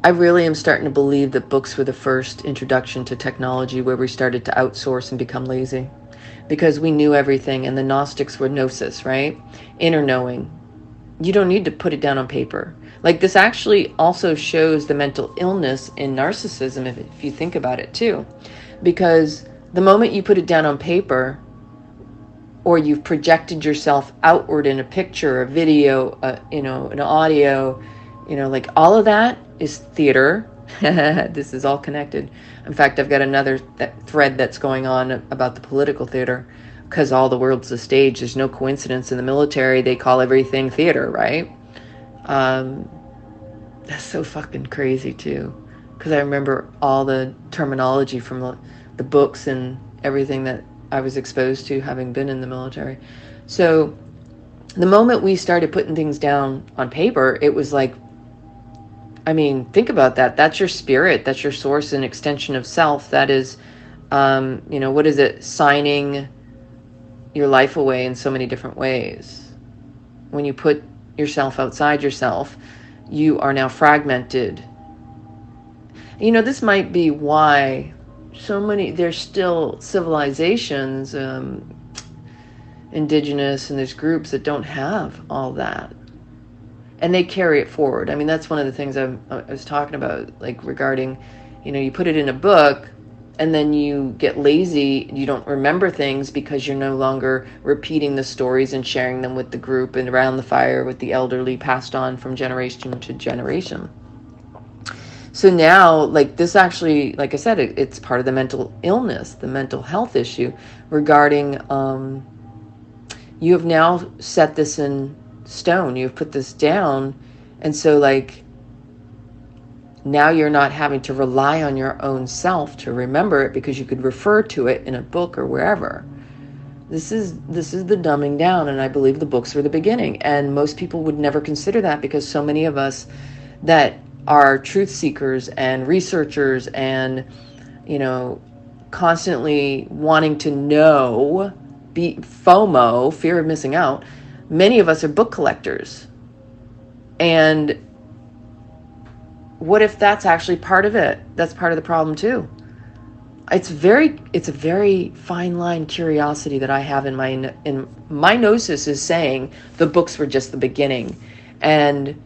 I really am starting to believe that books were the first introduction to technology where we started to outsource and become lazy, because we knew everything, and the Gnostics were gnosis, right? Inner knowing. You don't need to put it down on paper. Like, this actually also shows the mental illness in narcissism, if you think about it too, because the moment you put it down on paper, or you've projected yourself outward in a picture, a video, an audio, like all of that is theater. This is all connected. In fact, I've got another thread that's going on about the political theater, because all the world's a stage. There's no coincidence. In the military, they call everything theater, right? That's so fucking crazy too, because I remember all the terminology from the books and everything that I was exposed to, having been in the military. So the moment we started putting things down on paper, it was like, I mean, think about that. That's your spirit. That's your source and extension of self. That is, what is it? Signing your life away in so many different ways. When you put yourself outside yourself, you are now fragmented. This might be why there's still civilizations, indigenous, and there's groups that don't have all that. And they carry it forward. I mean, that's one of the things I was talking about, like regarding, you put it in a book and then you get lazy. You don't remember things because you're no longer repeating the stories and sharing them with the group and around the fire with the elderly, passed on from generation to generation. So now, like, this actually, like I said, it's part of the mental illness, the mental health issue regarding, you have now set this in stone. You've put this down. And so, like, now you're not having to rely on your own self to remember it, because you could refer to it in a book or wherever. This is the dumbing down. And I believe the books were the beginning. And most people would never consider that, because so many of us that are truth seekers and researchers and, constantly wanting to know, be FOMO, fear of missing out. Many of us are book collectors. And what if that's actually part of it? That's part of the problem too. It's a very fine line curiosity that I have in my gnosis is saying the books were just the beginning. And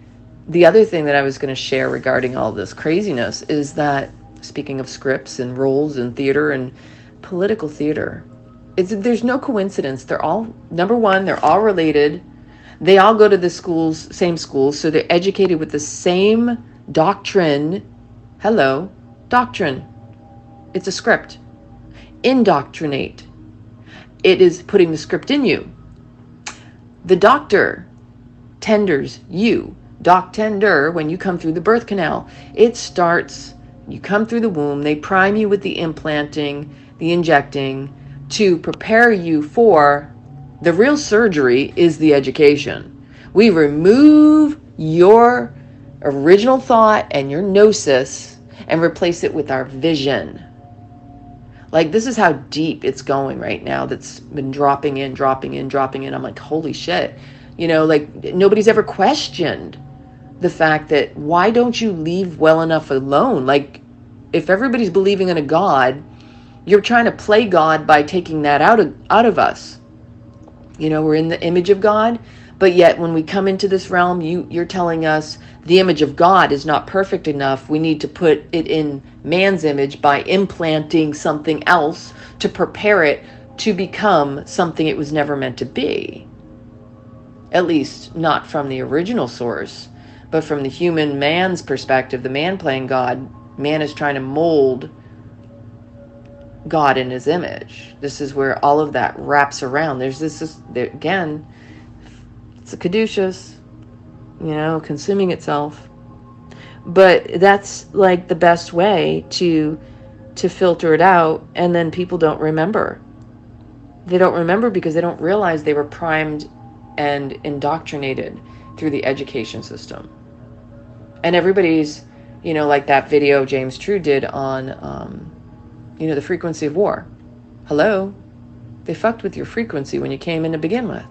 the other thing that I was going to share regarding all this craziness is that, speaking of scripts and roles in theater and political theater, there's no coincidence. They're all, number one, they're all related. They all go to the same schools, so they're educated with the same doctrine. Hello, doctrine. It's a script. Indoctrinate. It is putting the script in you. The doctor tenders you. Doc tender, when you come through the birth canal. It starts, you come through the womb, they prime you with the implanting, the injecting, to prepare you for the real surgery is the education. We remove your original thought and your gnosis and replace it with our vision. Like, this is how deep it's going right now. That's been dropping in. I'm like, holy shit. Like, nobody's ever questioned the fact that, why don't you leave well enough alone? Like, if everybody's believing in a God, you're trying to play God by taking that out of us. We're in the image of God, but yet when we come into this realm, you're telling us the image of God is not perfect enough. We need to put it in man's image by implanting something else to prepare it to become something it was never meant to be. At least not from the original source, but from the human man's perspective, the man playing God. Man is trying to mold God in his image. This is where all of that wraps around. There's there, again, it's a caduceus, consuming itself. But that's like the best way to filter it out. And then people don't remember. They don't remember because they don't realize they were primed and indoctrinated through the education system. And everybody's, like that video James True did on, the frequency of war. Hello? They fucked with your frequency when you came in to begin with.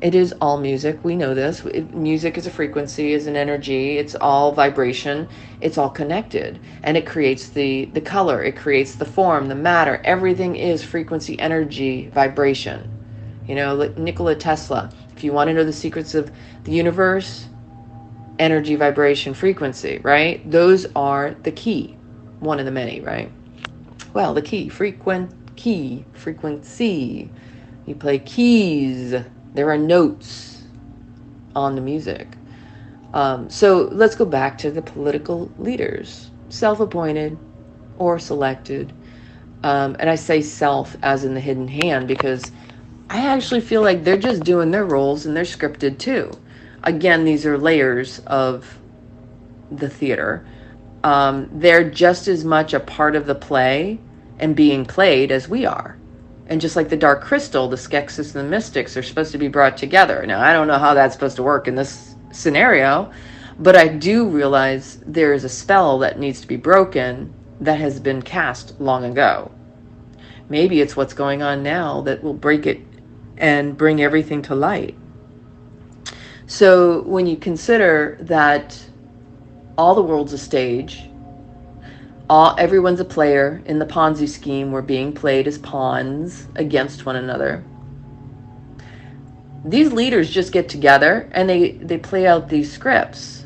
It is all music. We know this. Music is a frequency, is an energy. It's all vibration. It's all connected. And it creates the color. It creates the form, the matter. Everything is frequency, energy, vibration. You know, like Nikola Tesla. If you want to know the secrets of the universe, energy, vibration, frequency, right? Those are the key. One of the many, right? Well, the key, frequency. You play keys. There are notes on the music. So let's go back to the political leaders, self-appointed or selected. And I say self as in the hidden hand because I actually feel like they're just doing their roles and they're scripted too. Again, these are layers of the theater. They're just as much a part of the play and being played as we are. And just like the Dark Crystal, the Skeksis and the Mystics are supposed to be brought together. Now, I don't know how that's supposed to work in this scenario, but I do realize there is a spell that needs to be broken that has been cast long ago. Maybe it's what's going on now that will break it and bring everything to light. So when you consider that all the world's a stage, everyone's a player in the Ponzi scheme. We're being played as pawns against one another. These leaders just get together and they play out these scripts.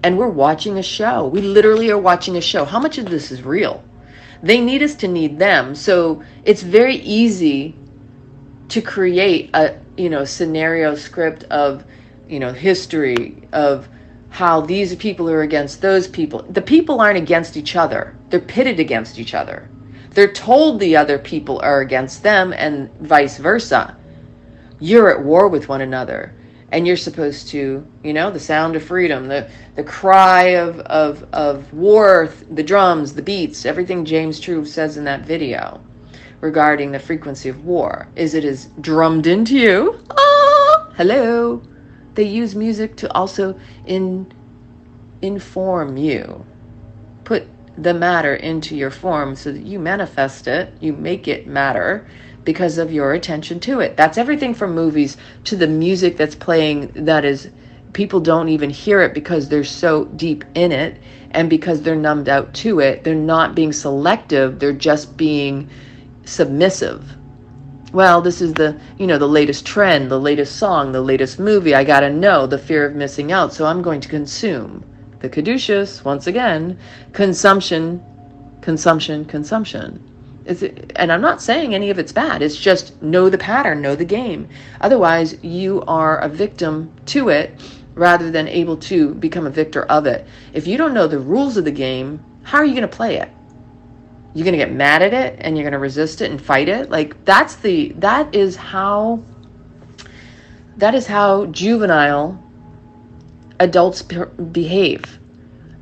And we're watching a show. We literally are watching a show. How much of this is real? They need us to need them. So it's very easy to create a, scenario script of, history of how these people are against those people. The people aren't against each other. They're pitted against each other. They're told the other people are against them and vice versa. You're at war with one another. And you're supposed to, the sound of freedom, the cry of war, the drums, the beats, everything James True says in that video regarding the frequency of war is it is drummed into you. Oh, hello. They use music to also inform you, put the matter into your form so that you manifest it, you make it matter because of your attention to it. That's everything from movies to the music that's playing that is, people don't even hear it because they're so deep in it and because they're numbed out to it. They're not being selective, they're just being submissive. Well, this is the latest trend, the latest song, the latest movie. I got to know, the fear of missing out. So I'm going to consume. The caduceus, once again, consumption. And I'm not saying any of it's bad. It's just know the pattern, know the game. Otherwise, you are a victim to it rather than able to become a victor of it. If you don't know the rules of the game, how are you going to play it? You're going to get mad at it and you're going to resist it and fight it. Like that is how juvenile adults behave.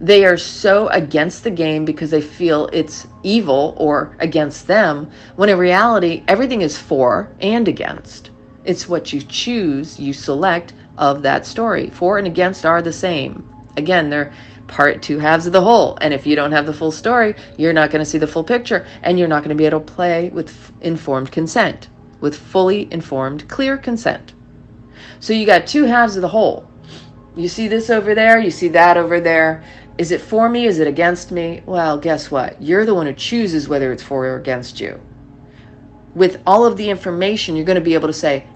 They are so against the game because they feel it's evil or against them, when in reality, everything is for and against. It's what you choose, you select of that story. For and against are the same. Again, they're two halves of the whole. And if you don't have the full story, you're not going to see the full picture, and you're not going to be able to play with informed consent, with fully informed, clear consent. So you got two halves of the whole. You see this over there, you see that over there. Is it for me? Is it against me? Well, guess what? You're the one who chooses whether it's for or against you. With all of the information, you're going to be able to say,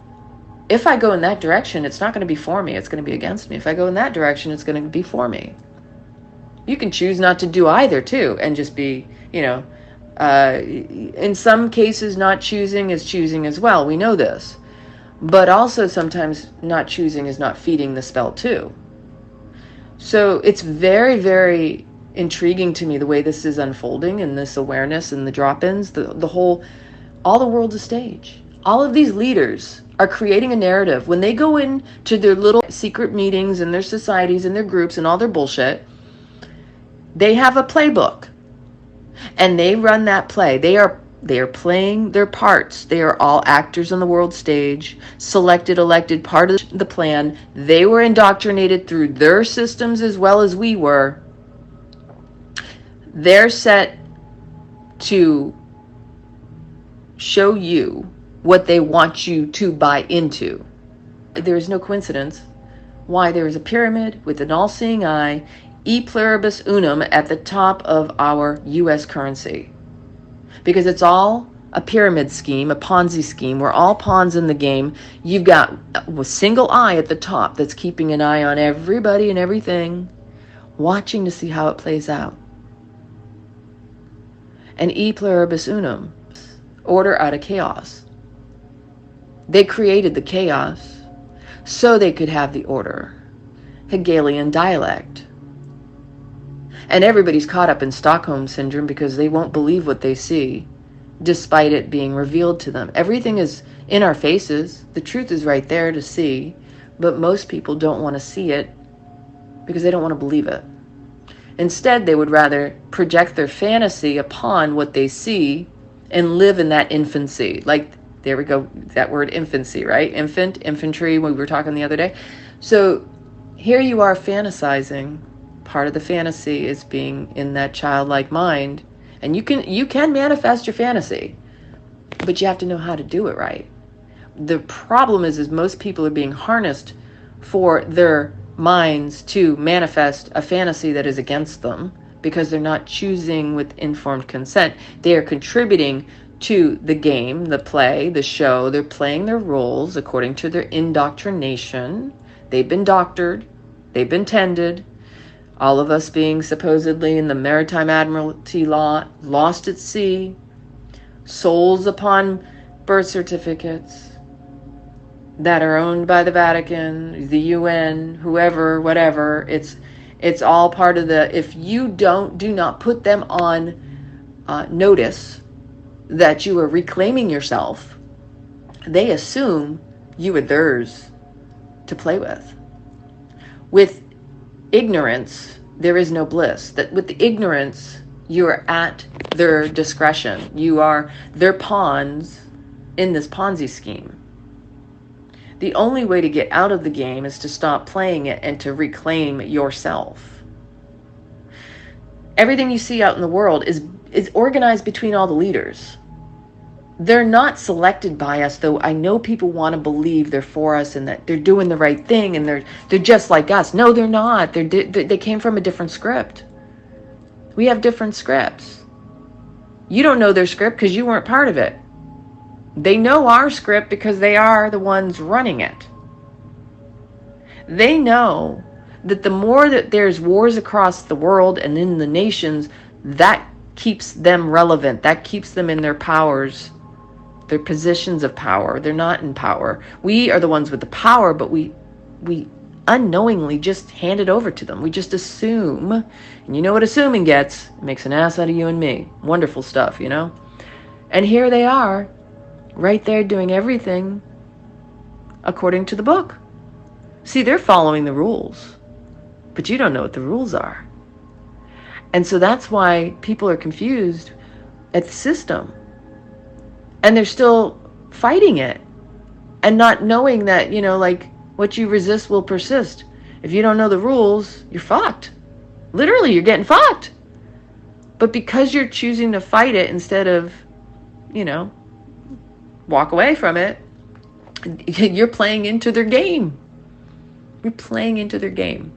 if I go in that direction, it's not going to be for me, it's going to be against me. If I go in that direction, it's going to be for me. You can choose not to do either too, and just be, in some cases not choosing is choosing as well. We know this. But also sometimes not choosing is not feeding the spell too. So it's very, very intriguing to me the way this is unfolding, and this awareness and the drop-ins, all the world's a stage. All of these leaders are creating a narrative. When they go into their little secret meetings and their societies and their groups and all their bullshit, they have a playbook and they run that play. They are playing their parts. They are all actors on the world stage, selected, elected, part of the plan. They were indoctrinated through their systems as well as we were. They're set to show you what they want you to buy into. there is no coincidence why there is a pyramid with an all-seeing eye, e pluribus unum, at the top of our U.S. currency. Because it's all a pyramid scheme, a Ponzi scheme. We're all pawns in the game. You've got a single eye at the top that's keeping an eye on everybody and everything, watching to see how it plays out. And e pluribus unum, order out of chaos. They created the chaos so they could have the order. Hegelian dialect. And everybody's caught up in Stockholm Syndrome because they won't believe what they see, despite it being revealed to them. Everything is in our faces. The truth is right there to see, but most people don't want to see it because they don't want to believe it. Instead, they would rather project their fantasy upon what they see and live in that infancy. Like, there we go, that word infancy, right? Infant, infantry, we were talking the other day. So here you are fantasizing. Part of the fantasy is being in that childlike mind. And you can manifest your fantasy, but you have to know how to do it right. The problem is most people are being harnessed for their minds to manifest a fantasy that is against them because they're not choosing with informed consent. They are contributing to the game, the play, the show. They're playing their roles according to their indoctrination. They've been doctored. They've been tended. All of us being supposedly in the Maritime Admiralty law, lost at sea, souls upon birth certificates that are owned by the Vatican, the UN, whoever, whatever. It's all part of the, if you do not put them on notice that you are reclaiming yourself, they assume you are theirs to play with. With ignorance, there is no bliss. That with the ignorance, you are at their discretion. You are their pawns in this Ponzi scheme. The only way to get out of the game is to stop playing it and to reclaim yourself. Everything you see out in the world is organized between all the leaders. They're not selected by us, though I know people want to believe they're for us and that they're doing the right thing and they're just like us. No, they're not. They came from a different script. We have different scripts. You don't know their script because you weren't part of it. They know our script because they are the ones running it. They know that the more that there's wars across the world and in the nations, that keeps them relevant. That keeps them in their powers, their positions of power. They're not in power. We are the ones with the power, but we unknowingly just hand it over to them. We just assume. And you know what assuming gets? It makes an ass out of you and me. Wonderful stuff, you know? And here they are, right there doing everything according to the book. See, they're following the rules, but you don't know what the rules are. And so that's why people are confused at the system. And they're still fighting it and not knowing that, you know, like, what you resist will persist. If you don't know the rules, you're fucked. Literally, you're getting fucked. But because you're choosing to fight it instead of, you know, walk away from it, you're playing into their game. You're playing into their game.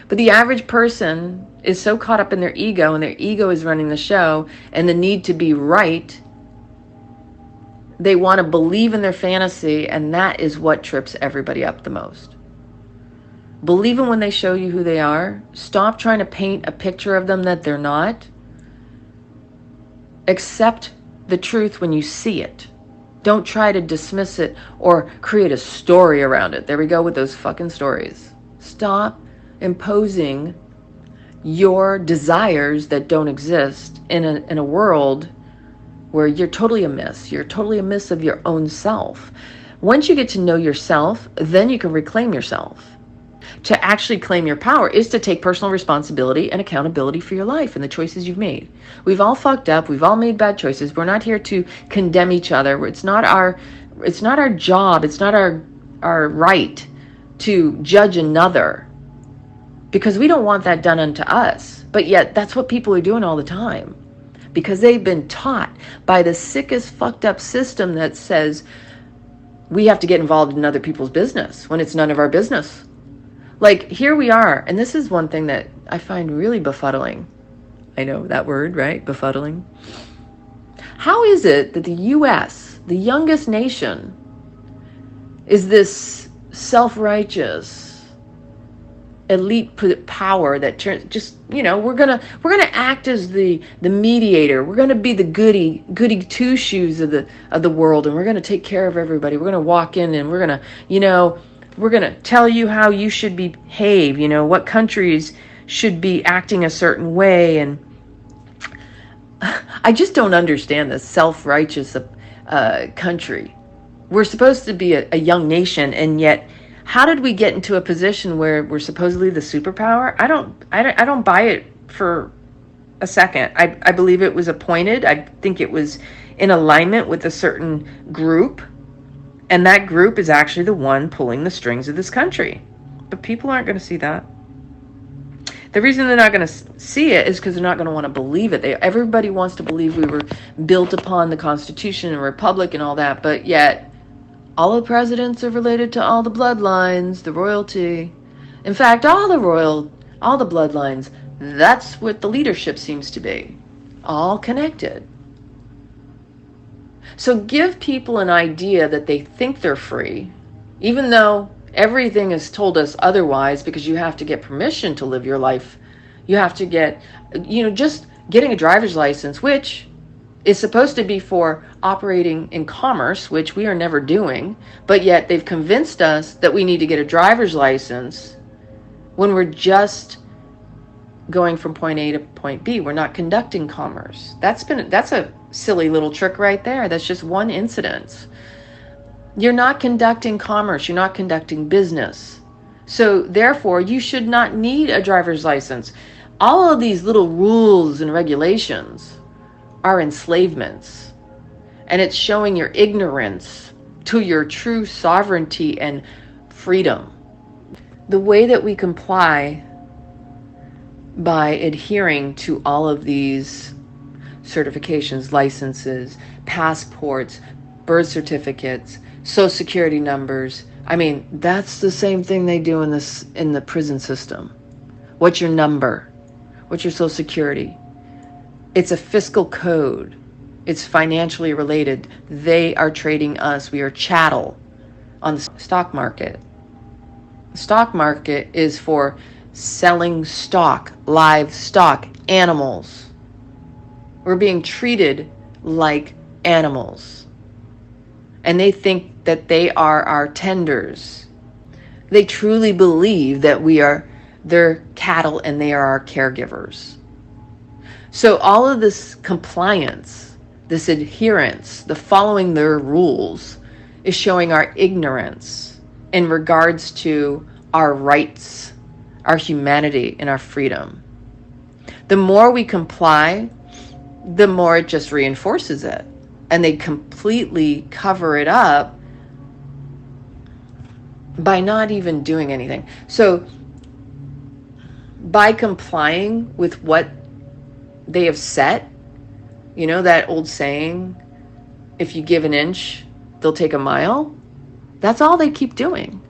But the average person is so caught up in their ego, and their ego is running the show, and the need to be right. They want to believe in their fantasy, and that is what trips everybody up the most. Believe them when they show you who they are. Stop trying to paint a picture of them that they're not. Accept the truth when you see it. Don't try to dismiss it or create a story around it. There we go with those fucking stories. Stop imposing your desires that don't exist in a world where you're totally amiss. You're totally amiss of your own self. Once you get to know yourself, then you can reclaim yourself. To actually claim your power is to take personal responsibility and accountability for your life and the choices you've made. We've all fucked up. We've all made bad choices. We're not here to condemn each other. It's not our job. It's not our right to judge another, because we don't want that done unto us. But yet that's what people are doing all the time, because they've been taught by the sickest fucked up system that says we have to get involved in other people's business when it's none of our business. Like, here we are, and this is one thing that I find really befuddling. I know that word, right? Befuddling. How is it that the U.S., the youngest nation, is this self-righteous elite power that just, you know, we're gonna act as the mediator. We're gonna be the goody two shoes of the world, and we're gonna take care of everybody. We're gonna walk in and we're gonna, you know, we're gonna tell you how you should behave. You know, what countries should be acting a certain way. And I just don't understand this self-righteous country. We're supposed to be a young nation, and yet, how did we get into a position where we're supposedly the superpower? I don't buy it for a second. I believe it was appointed. I think it was in alignment with a certain group, and that group is actually the one pulling the strings of this country. But people aren't going to see that. The reason they're not going to see it is because they're not going to want to believe it. Everybody wants to believe we were built upon the Constitution and Republic and all that, but yet all the presidents are related to all the bloodlines, the royalty. In fact, all the bloodlines, that's what the leadership seems to be. All connected. So give people an idea that they think they're free, even though everything has told us otherwise, because you have to get permission to live your life. You have to get, you know, just getting a driver's license, which is supposed to be for operating in commerce, which we are never doing, but yet they've convinced us that we need to get a driver's license when we're just going from point A to point B. We're not conducting commerce. That's a silly little trick right there. That's just one incident. You're not conducting commerce. You're not conducting business. So therefore, you should not need a driver's license. All of these little rules and regulations are enslavements, and it's showing your ignorance to your true sovereignty and freedom. The way that we comply by adhering to all of these certifications, licenses, passports, birth certificates, social security numbers, I mean, that's the same thing they do in the prison system. What's your number? What's your social security? It's a fiscal code. It's financially related. They are trading us. We are chattel on the stock market. The stock market is for selling stock, livestock, animals. We're being treated like animals. And they think that they are our tenders. They truly believe that we are their cattle and they are our caregivers. So all of this compliance, this adherence, the following their rules, is showing our ignorance in regards to our rights, our humanity, and our freedom. The more we comply, the more it just reinforces it. And they completely cover it up by not even doing anything. So by complying with what they have set, you know, that old saying, if you give an inch, they'll take a mile. That's all they keep doing.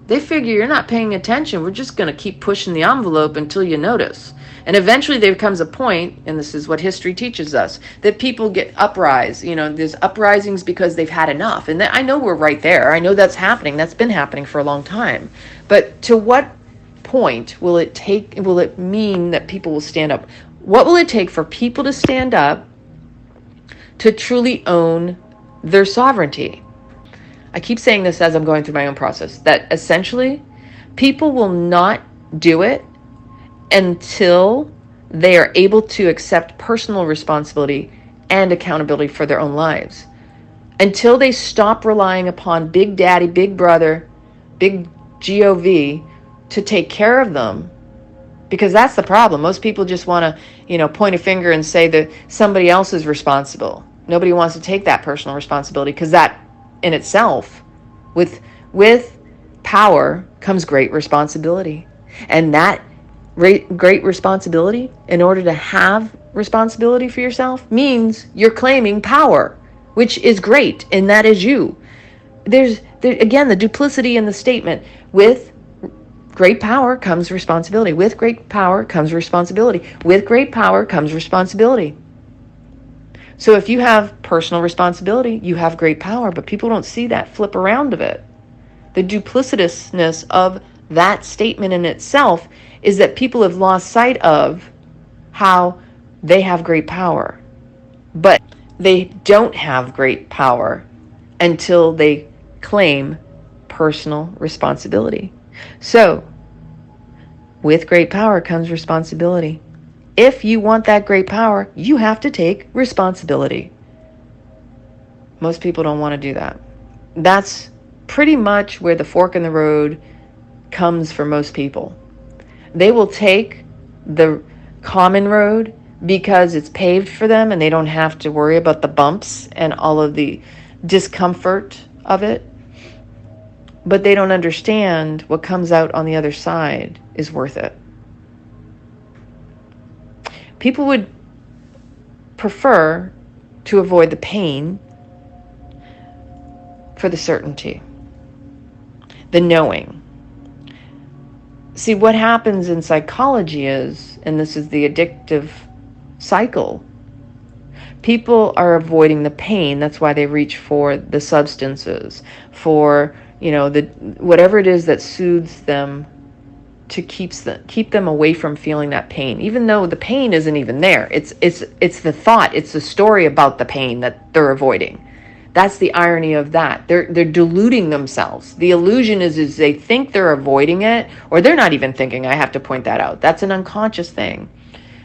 They figure you're not paying attention. We're just going to keep pushing the envelope until you notice. And eventually there comes a point, and this is what history teaches us, that people get uprise. You know, there's uprisings because they've had enough. And I know we're right there. I know that's happening. That's been happening for a long time. But to what point will it mean that people will stand up? What will it take for people to stand up to truly own their sovereignty? I keep saying this as I'm going through my own process, that essentially people will not do it until they are able to accept personal responsibility and accountability for their own lives. Until they stop relying upon Big Daddy, Big Brother, Big GOV to take care of them. Because that's the problem. Most people just want to, you know, point a finger and say that somebody else is responsible. Nobody wants to take that personal responsibility, because that in itself, with power comes great responsibility. And that great responsibility, in order to have responsibility for yourself, means you're claiming power, which is great, and that is you. again, the duplicity in the statement. With great power comes responsibility. With great power comes responsibility. With great power comes responsibility. So if you have personal responsibility, you have great power, but people don't see that flip around of it. The duplicitousness of that statement in itself is that people have lost sight of how they have great power, but they don't have great power until they claim personal responsibility. So, with great power comes responsibility. If you want that great power, you have to take responsibility. Most people don't want to do that. That's pretty much where the fork in the road comes for most people. They will take the common road because it's paved for them and they don't have to worry about the bumps and all of the discomfort of it. But they don't understand what comes out on the other side is worth it. People would prefer to avoid the pain for the certainty, the knowing. See, what happens in psychology is, and this is the addictive cycle, people are avoiding the pain. That's why they reach for the substances, for, the whatever it is that soothes them to keep them away from feeling that pain, even though the pain isn't even there. It's the thought, it's the story about the pain that they're avoiding. That's the irony of that. They're deluding themselves. The illusion is they think they're avoiding it, or they're not even thinking. I have to point that out. That's an unconscious thing.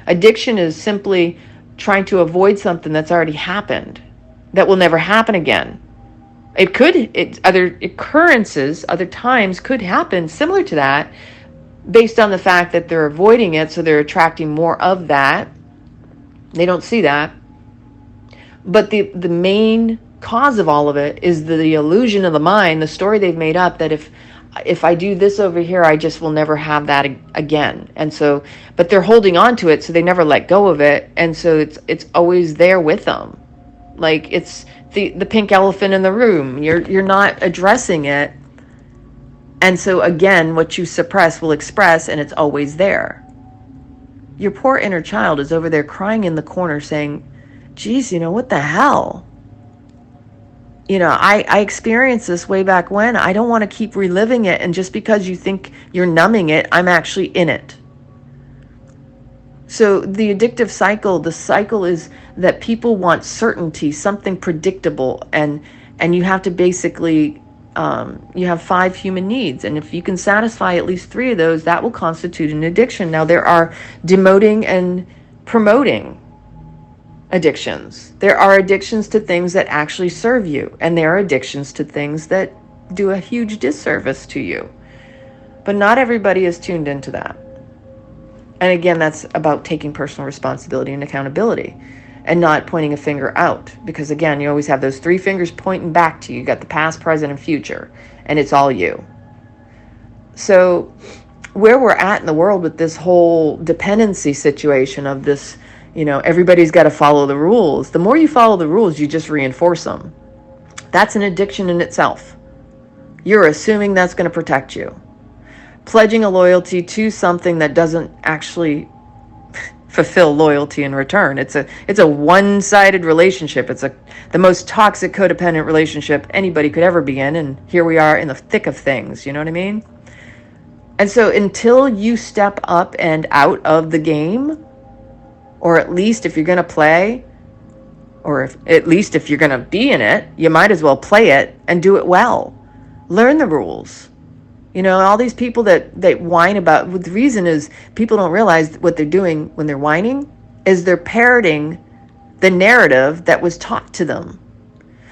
Addiction is simply trying to avoid something that's already happened, that will never happen again. Other occurrences, other times could happen similar to that, based on the fact that they're avoiding it, so they're attracting more of that. They don't see that. But the main cause of all of it is the illusion of the mind, the story they've made up, that if I do this over here, I just will never have that again. And so, but they're holding on to it, so they never let go of it. And so it's always there with them. Like it's the pink elephant in the room. You're not addressing it. And so again, what you suppress will express, and it's always there. Your poor inner child is over there crying in the corner saying, geez, what the hell? I experienced this way back when. I don't want to keep reliving it. And just because you think you're numbing it, I'm actually in it. So the addictive cycle, the cycle is that people want certainty, something predictable. And you have to basically, you have 5 human needs. And if you can satisfy at least 3 of those, that will constitute an addiction. Now there are demoting and promoting addictions. There are addictions to things that actually serve you, and there are addictions to things that do a huge disservice to you. But not everybody is tuned into that. And again, that's about taking personal responsibility and accountability and not pointing a finger out, because again, you always have those 3 fingers pointing back to you. You got the past, present, and future, and it's all you. So where we're at in the world with this whole dependency situation of this, everybody's got to follow the rules. The more you follow the rules, you just reinforce them. That's an addiction in itself. You're assuming that's going to protect you. Pledging a loyalty to something that doesn't actually fulfill loyalty in return. It's a one-sided relationship. It's the most toxic codependent relationship anybody could ever be in. And here we are in the thick of things. You know what I mean? And so until you step up and out of the game, or at least if you're going to play, or at least if you're going to be in it, you might as well play it and do it well. Learn the rules. All these people that whine about, the reason is people don't realize what they're doing when they're whining is they're parroting the narrative that was taught to them.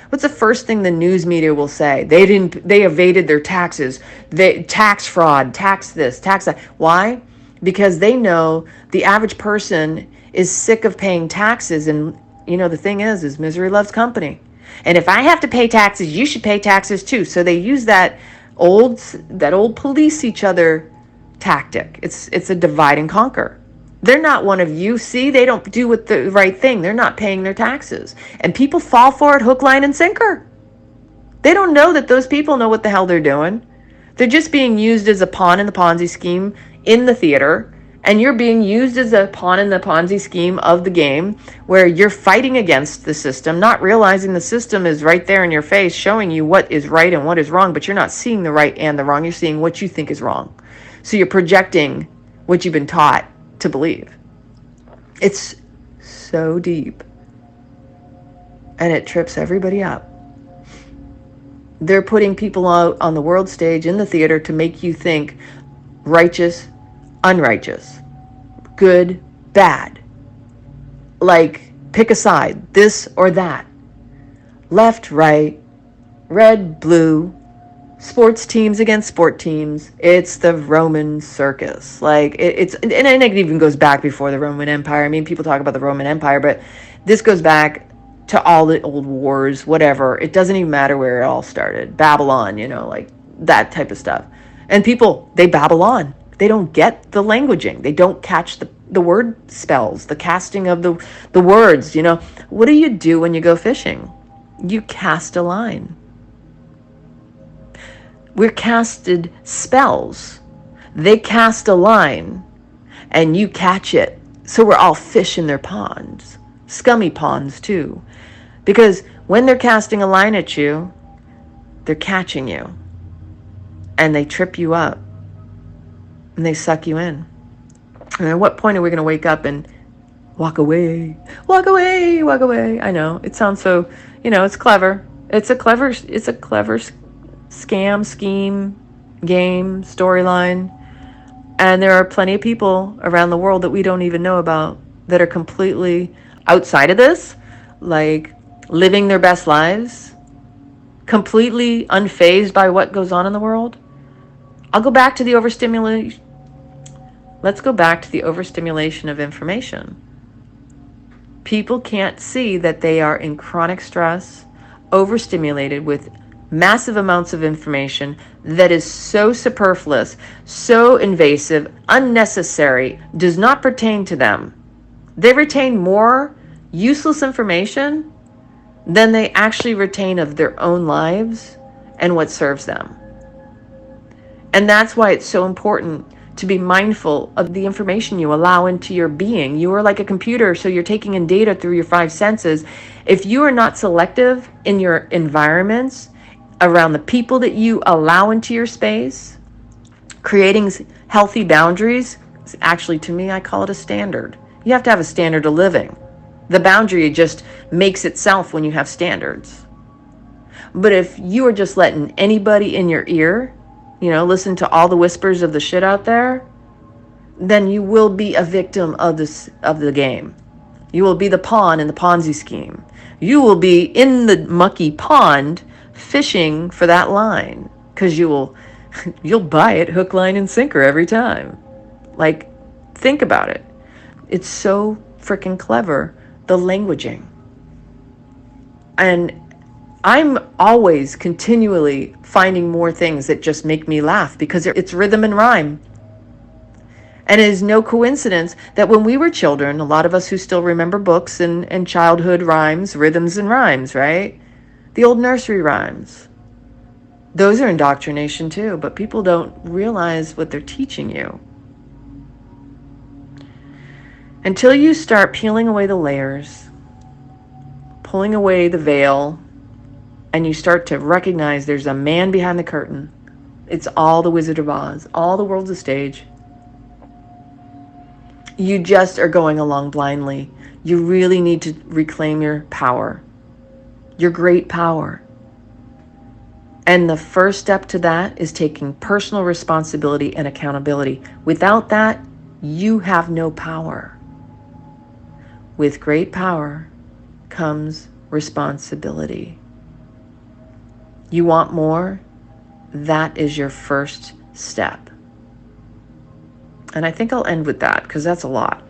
What's the first thing the news media will say? They evaded their taxes. Tax fraud, tax this, tax that. Why? Because they know the average person is sick of paying taxes. And the thing is misery loves company. And if I have to pay taxes, you should pay taxes too. So they use that old police each other tactic. It's a divide and conquer. They're not one of you. See, they don't do the right thing. They're not paying their taxes. And people fall for it hook, line, and sinker. They don't know that those people know what the hell they're doing. They're just being used as a pawn in the Ponzi scheme in the theater, and you're being used as a pawn in the Ponzi scheme of the game, where you're fighting against the system, not realizing the system is right there in your face, showing you what is right and what is wrong, but you're not seeing the right and the wrong. You're seeing what you think is wrong. So you're projecting what you've been taught to believe. It's so deep, and it trips everybody up. They're putting people out on the world stage in the theater to make you think righteous, unrighteous, good, bad. Like, pick a side, this or that. Left, right, red, blue, sports teams against sport teams. It's the Roman circus. Like, and it even goes back before the Roman Empire. I mean, people talk about the Roman Empire, but this goes back to all the old wars, whatever. It doesn't even matter where it all started. Babylon, like that type of stuff. And people, they babble on. They don't get the languaging. They don't catch the word spells, the casting of the words. What do you do when you go fishing? You cast a line. We're casted spells. They cast a line and you catch it. So we're all fish in their ponds. Scummy ponds too. Because when they're casting a line at you, they're catching you. And they trip you up. And they suck you in. And at what point are we going to wake up and walk away? Walk away, walk away. I know, it sounds so, it's clever. It's a clever scam, scheme, game, storyline. And there are plenty of people around the world that we don't even know about that are completely outside of this, like living their best lives, completely unfazed by what goes on in the world. I'll go back to the overstimulation. Let's go back to the overstimulation of information. People can't see that they are in chronic stress, overstimulated with massive amounts of information that is so superfluous, so invasive, unnecessary, does not pertain to them. They retain more useless information than they actually retain of their own lives and what serves them. And that's why it's so important to be mindful of the information you allow into your being. You are like a computer, so you're taking in data through your 5 senses. If you are not selective in your environments, around the people that you allow into your space, creating healthy boundaries, actually, to me, I call it a standard. You have to have a standard of living. The boundary just makes itself when you have standards. But if you are just letting anybody in your ear, listen to all the whispers of the shit out there, then you will be a victim of the game. You will be the pawn in the Ponzi scheme. You will be in the mucky pond fishing for that line, because you'll buy it hook, line, and sinker every time. Like, think about it. It's so freaking clever, the languaging. And I'm always continually finding more things that just make me laugh, because it's rhythm and rhyme. And it is no coincidence that when we were children, a lot of us who still remember books and childhood rhymes, rhythms and rhymes, right? The old nursery rhymes. Those are indoctrination too, but people don't realize what they're teaching you. Until you start peeling away the layers, pulling away the veil, and you start to recognize there's a man behind the curtain. It's all the Wizard of Oz. All the world's a stage. You just are going along blindly. You really need to reclaim your power. Your great power. And the first step to that is taking personal responsibility and accountability. Without that, you have no power. With great power comes responsibility. You want more? That is your first step. And I think I'll end with that, because that's a lot.